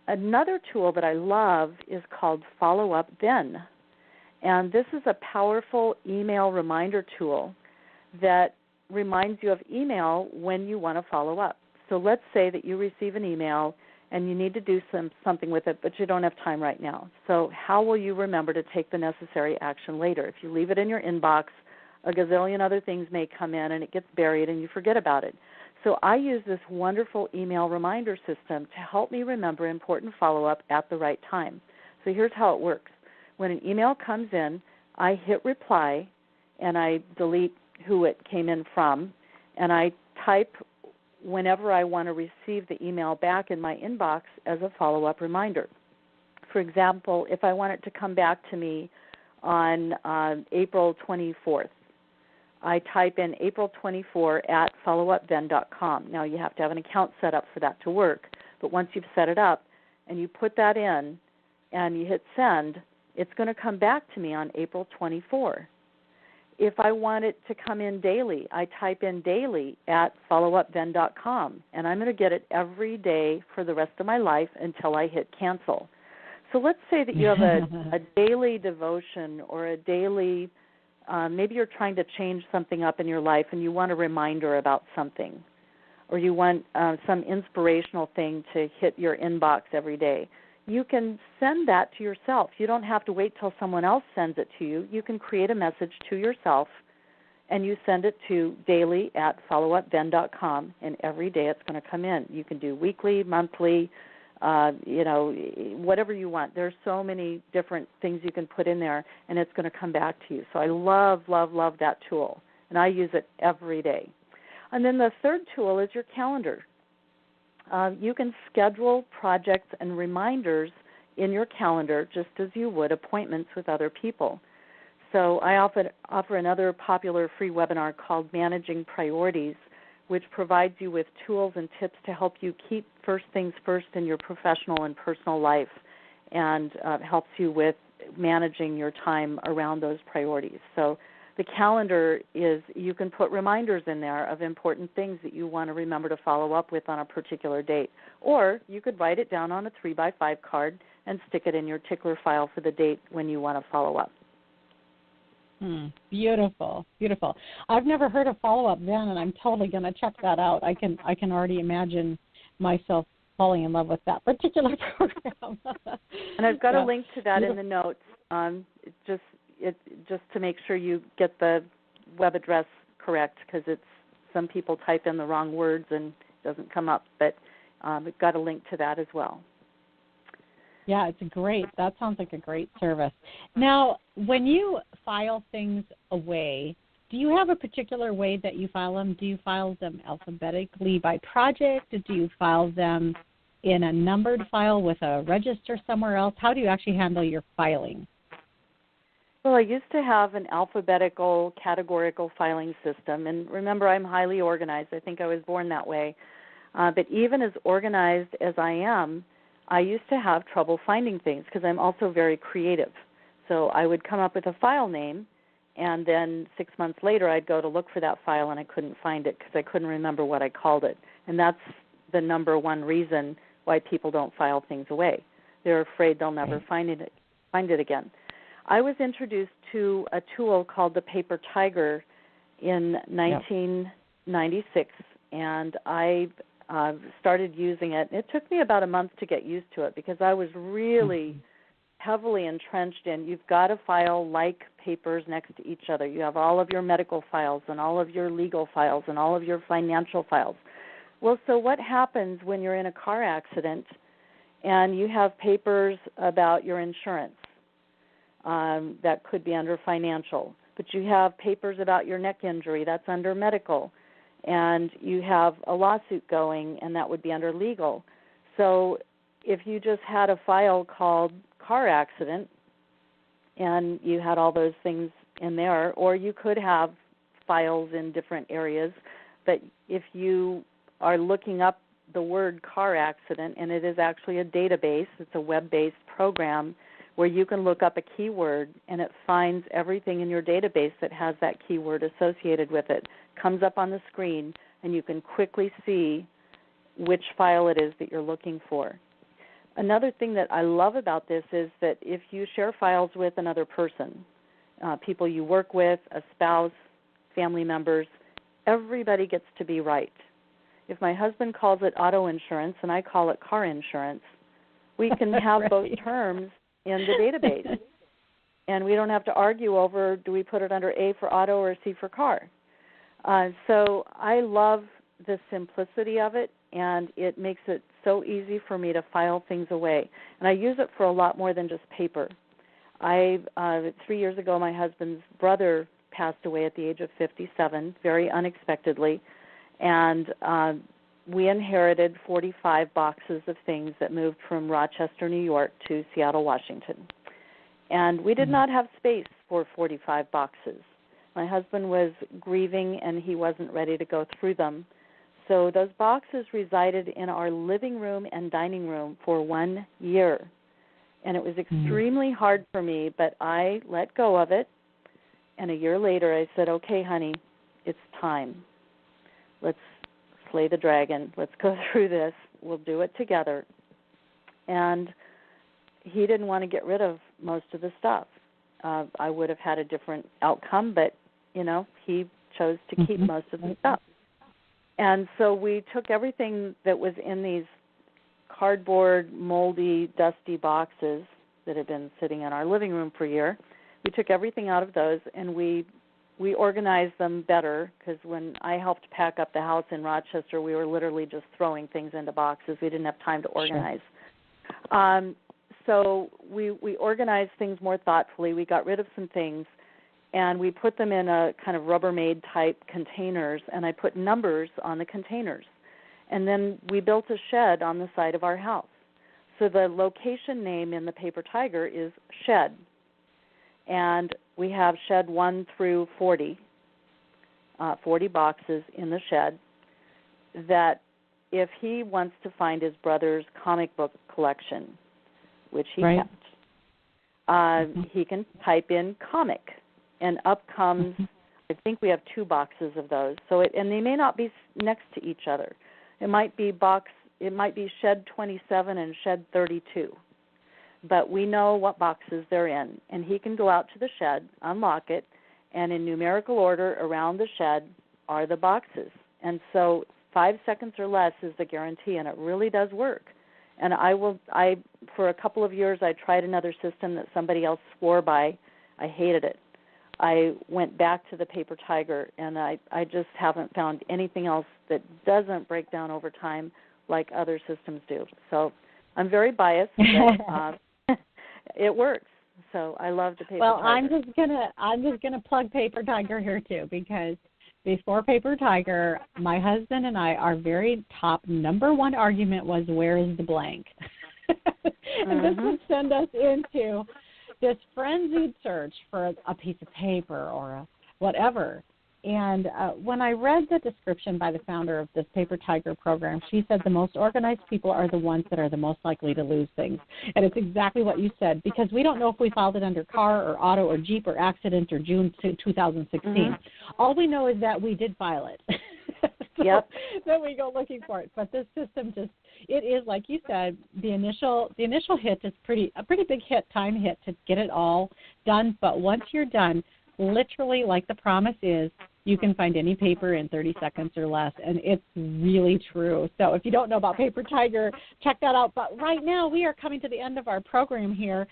Another tool that I love is called Follow Up Then. And this is a powerful email reminder tool that reminds you of email when you want to follow up. So let's say that you receive an email and you need to do something with it, but you don't have time right now. So how will you remember to take the necessary action later? If you leave it in your inbox, a gazillion other things may come in and it gets buried and you forget about it. So I use this wonderful email reminder system to help me remember important follow-up at the right time. So here's how it works. When an email comes in, I hit reply, and I delete who it came in from, and I type whenever I want to receive the email back in my inbox as a follow-up reminder. For example, if I want it to come back to me on April 24th, I type in April 24 at followupven.com. Now, you have to have an account set up for that to work, but once you've set it up and you put that in and you hit send, it's going to come back to me on April 24. If I want it to come in daily, I type in daily at followupven.com, and I'm going to get it every day for the rest of my life until I hit cancel. So let's say that you have a daily devotion or a daily, maybe you're trying to change something up in your life and you want a reminder about something, or you want some inspirational thing to hit your inbox every day. You can send that to yourself. You don't have to wait till someone else sends it to you. You can create a message to yourself, and you send it to daily at followupven.com, and every day it's going to come in. You can do weekly, monthly, whatever you want. There's so many different things you can put in there, and it's going to come back to you. So I love, love, love that tool, and I use it every day. And then the third tool is your calendar. You can schedule projects and reminders in your calendar just as you would appointments with other people. So I offer another popular free webinar called Managing Priorities, which provides you with tools and tips to help you keep first things first in your professional and personal life, and helps you with managing your time around those priorities. So the calendar is, you can put reminders in there of important things that you want to remember to follow up with on a particular date. Or you could write it down on a 3x5 card and stick it in your tickler file for the date when you want to follow up. Beautiful, beautiful. I've never heard of follow-up then, and I'm totally going to check that out. I can already imagine myself falling in love with that particular program. And I've got a link to that in the notes. Just to make sure you get the web address correct, because some people type in the wrong words and it doesn't come up, but we've got a link to that as well. Yeah, it's great. That sounds like a great service. Now, when you file things away, do you have a particular way that you file them? Do you file them alphabetically by project? Do you file them in a numbered file with a register somewhere else? How do you actually handle your filing? Well, I used to have an alphabetical, categorical filing system, and remember, I'm highly organized. I think I was born that way. But even as organized as I am, I used to have trouble finding things because I'm also very creative. So I would come up with a file name, and then 6 months later I'd go to look for that file, and I couldn't find it because I couldn't remember what I called it. And that's the number one reason why people don't file things away. They're afraid they'll never find it again. I was introduced to a tool called the Paper Tiger in 1996, and I started using it. It took me about a month to get used to it because I was really heavily entrenched in, you've got to file like papers next to each other. You have all of your medical files and all of your legal files and all of your financial files. Well, so what happens when you're in a car accident and you have papers about your insurance? That could be under financial, but you have papers about your neck injury, that's under medical, and you have a lawsuit going, and that would be under legal. So if you just had a file called car accident and you had all those things in there, or you could have files in different areas, but if you are looking up the word car accident, and it is actually a database, it's a web-based program where you can look up a keyword and it finds everything in your database that has that keyword associated with it. Comes up on the screen, and you can quickly see which file it is that you're looking for. Another thing that I love about this is that if you share files with another person, people you work with, a spouse, family members, everybody gets to be right. If my husband calls it auto insurance and I call it car insurance, we can have both terms in the database. And we don't have to argue over, do we put it under A for auto or C for car? So I love the simplicity of it, and it makes it so easy for me to file things away. And I use it for a lot more than just paper. 3 years ago, my husband's brother passed away at the age of 57, very unexpectedly, and we inherited 45 boxes of things that moved from Rochester, New York to Seattle, Washington. And we did not have space for 45 boxes. My husband was grieving, and he wasn't ready to go through them. So those boxes resided in our living room and dining room for 1 year. And it was extremely hard for me, but I let go of it. And a year later, I said, okay, honey, it's time. Let's slay the dragon. Let's go through this. We'll do it together. And he didn't want to get rid of most of the stuff. I would have had a different outcome, but, he chose to keep most of the stuff. And so we took everything that was in these cardboard, moldy, dusty boxes that had been sitting in our living room for a year. We took everything out of those, and we organized them better, because when I helped pack up the house in Rochester, we were literally just throwing things into boxes. We didn't have time to organize. Sure. So we organized things more thoughtfully. We got rid of some things, and we put them in a kind of Rubbermaid type containers, and I put numbers on the containers. And then we built a shed on the side of our house. So the location name in the Paper Tiger is Shed. And we have shed 1 through 40, 40 boxes in the shed, that if he wants to find his brother's comic book collection, which he kept, he can type in comic, and up comes, I think we have 2 boxes of those. So and they may not be next to each other. It might be shed 27 and shed 32. But we know what boxes they're in, and he can go out to the shed, unlock it, and in numerical order around the shed are the boxes. And so 5 seconds or less is the guarantee, and it really does work. And for a couple of years, I tried another system that somebody else swore by. I hated it. I went back to the Paper Tiger, and I just haven't found anything else that doesn't break down over time like other systems do. So I'm very biased, but it works. So I love the Paper Tiger. Well, I'm just gonna plug Paper Tiger here too, because before Paper Tiger, my husband and I, our very top number one argument was, where is the blank? And this would send us into this frenzied search for a piece of paper or whatever. And when I read the description by the founder of this Paper Tiger program, she said the most organized people are the ones that are the most likely to lose things. And it's exactly what you said, because we don't know if we filed it under car or auto or Jeep or accident or June 2016. All we know is that we did file it. So then we go looking for it. But this system it is, like you said, the initial hit is a pretty big time hit to get it all done. But once you're done, literally, like the promise is, you can find any paper in 30 seconds or less, and it's really true. So if you don't know about Paper Tiger, check that out. But right now, we are coming to the end of our program here.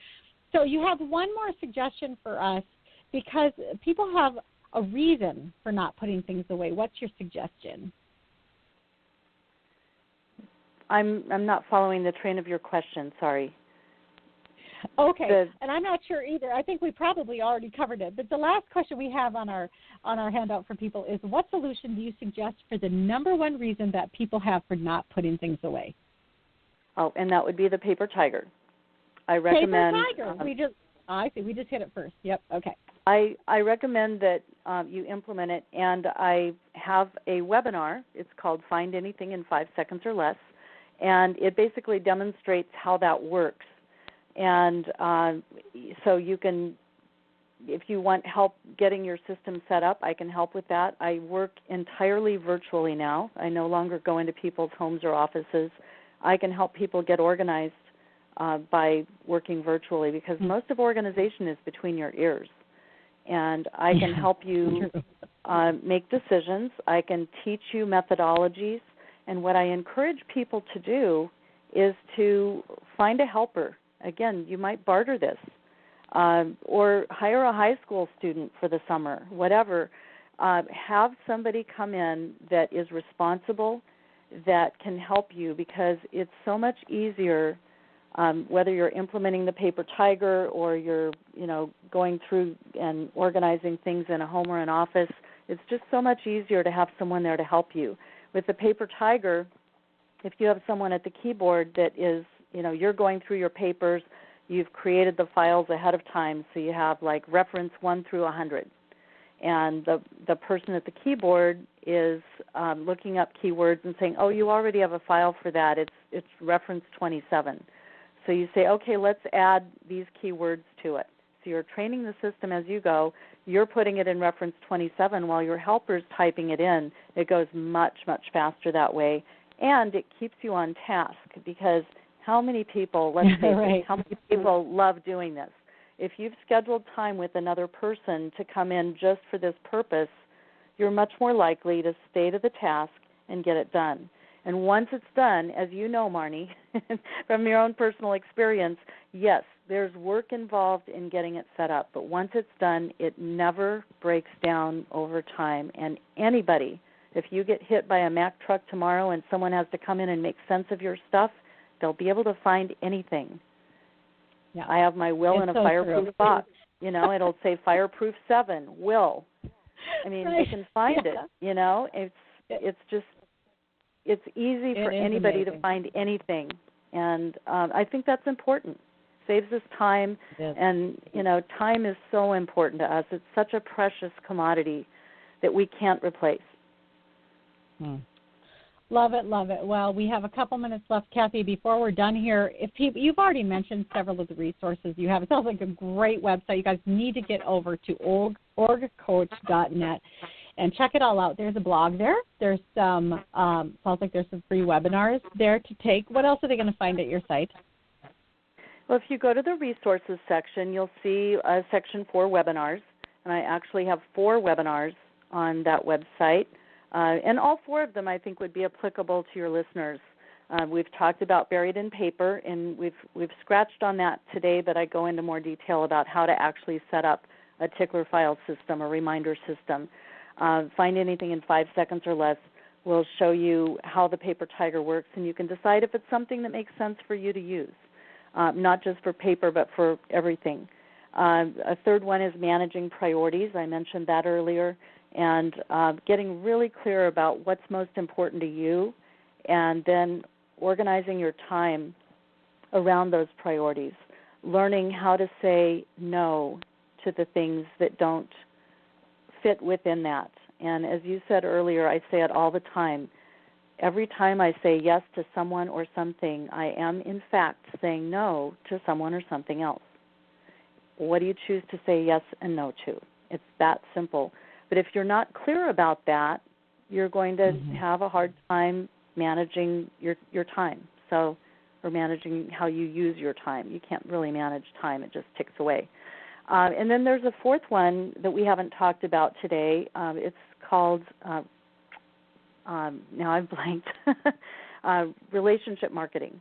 So you have one more suggestion for us, because people have a reason for not putting things away. What's your suggestion? I'm not following the train of your question. Sorry. Okay, and I'm not sure either. I think we probably already covered it. But the last question we have on our handout for people is, what solution do you suggest for the number one reason that people have for not putting things away? Oh, and that would be the Paper Tiger. I recommend. Paper Tiger. We just hit it first. Yep. Okay. I recommend that you implement it, and I have a webinar. It's called Find Anything in 5 Seconds or Less, and it basically demonstrates how that works. And so you can, if you want help getting your system set up, I can help with that. I work entirely virtually now. I no longer go into people's homes or offices. I can help people get organized by working virtually, because most of organization is between your ears. And I can help you make decisions. I can teach you methodologies. And what I encourage people to do is to find a helper. Again, you might barter this, or hire a high school student for the summer, whatever. Have somebody come in that is responsible, that can help you, because it's so much easier Whether you're implementing the paper tiger or you're, going through and organizing things in a home or an office, it's just so much easier to have someone there to help you. With the paper tiger, if you have someone at the keyboard that is, you're going through your papers, you've created the files ahead of time, so you have like reference 1 through 100. And the person at the keyboard is looking up keywords and saying, oh, you already have a file for that. It's reference 27. So you say, okay, let's add these keywords to it. So you're training the system as you go. You're putting it in reference 27 while your helper's typing it in. It goes much, much faster that way. And it keeps you on task because how many people, let's face it, how many people love doing this? If you've scheduled time with another person to come in just for this purpose, you're much more likely to stay to the task and get it done. And once it's done, as you know, Marnie, from your own personal experience, yes, there's work involved in getting it set up. But once it's done, it never breaks down over time. And anybody, if you get hit by a Mack truck tomorrow and someone has to come in and make sense of your stuff, they'll be able to find anything. Yeah. I have my will in a fireproof box. It'll say Fireproof 7, will. I mean, they can find it, It's easy for anybody to find anything. And I think that's important. Saves us time. And, time is so important to us. It's such a precious commodity that we can't replace. Love it, love it. Well, we have a couple minutes left, Kathy. Before we're done here, you've already mentioned several of the resources you have. It sounds like a great website. You guys need to get over to orgcoach.net and check it all out. There's a blog there. There's some, sounds like there's some free webinars there to take. What else are they going to find at your site? Well, if you go to the resources section, you'll see a section for webinars. And I actually have 4 webinars on that website. And all 4 of them, I think, would be applicable to your listeners. We've talked about buried in paper, and we've scratched on that today, but I go into more detail about how to actually set up a tickler file system, a reminder system. Find Anything in 5 seconds or less will show you how the paper tiger works, and you can decide if it's something that makes sense for you to use, not just for paper but for everything. A third one is managing priorities. I mentioned that earlier. And getting really clear about what's most important to you and then organizing your time around those priorities, learning how to say no to the things that don't fit within that. And as you said earlier, I say it all the time. Every time I say yes to someone or something, I am, in fact, saying no to someone or something else. What do you choose to say yes and no to? It's that simple. But if you're not clear about that, you're going to have a hard time managing your time, or managing how you use your time. You can't really manage time. It just ticks away. And then there's a 4th one that we haven't talked about today. It's called, now I've blanked, relationship marketing.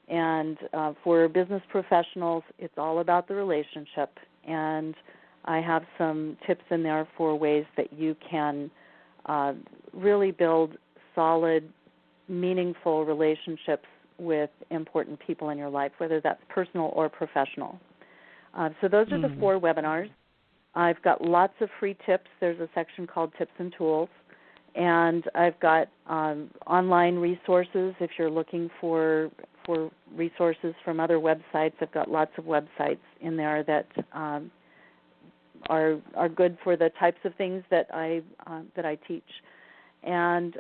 And for business professionals, it's all about the relationship. And I have some tips in there for ways that you can really build solid, meaningful relationships with important people in your life, whether that's personal or professional. So those are the 4 webinars. I've got lots of free tips. There's a section called Tips and Tools. And I've got online resources if you're looking for resources from other websites. I've got lots of websites in there that are good for the types of things that I teach. And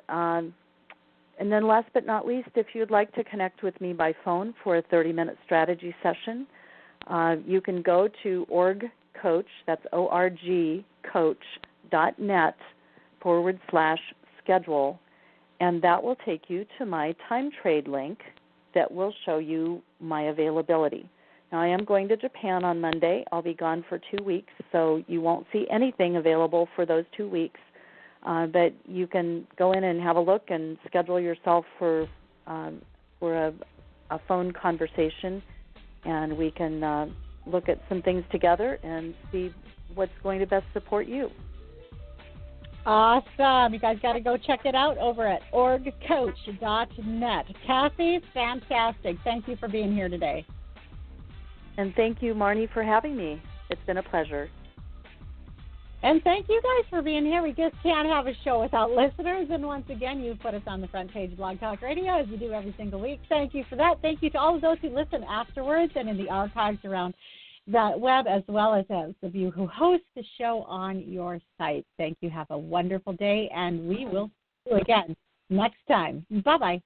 then last but not least, if you'd like to connect with me by phone for a 30-minute strategy session, you can go to orgcoach, that's ORG coach.net/schedule, and that will take you to my time trade link that will show you my availability. Now, I am going to Japan on Monday. I'll be gone for 2 weeks, so you won't see anything available for those 2 weeks. But you can go in and have a look and schedule yourself for a phone conversation, and we can look at some things together and see what's going to best support you. Awesome. You guys got to go check it out over at orgcoach.net. Kathy, fantastic. Thank you for being here today. And thank you, Marnie, for having me. It's been a pleasure. And thank you guys for being here. We just can't have a show without listeners. And once again, you put us on the front page of Blog Talk Radio, as you do every single week. Thank you for that. Thank you to all of those who listen afterwards and in the archives around the web, as well as those of you who host the show on your site. Thank you. Have a wonderful day, and we will see you again next time. Bye-bye.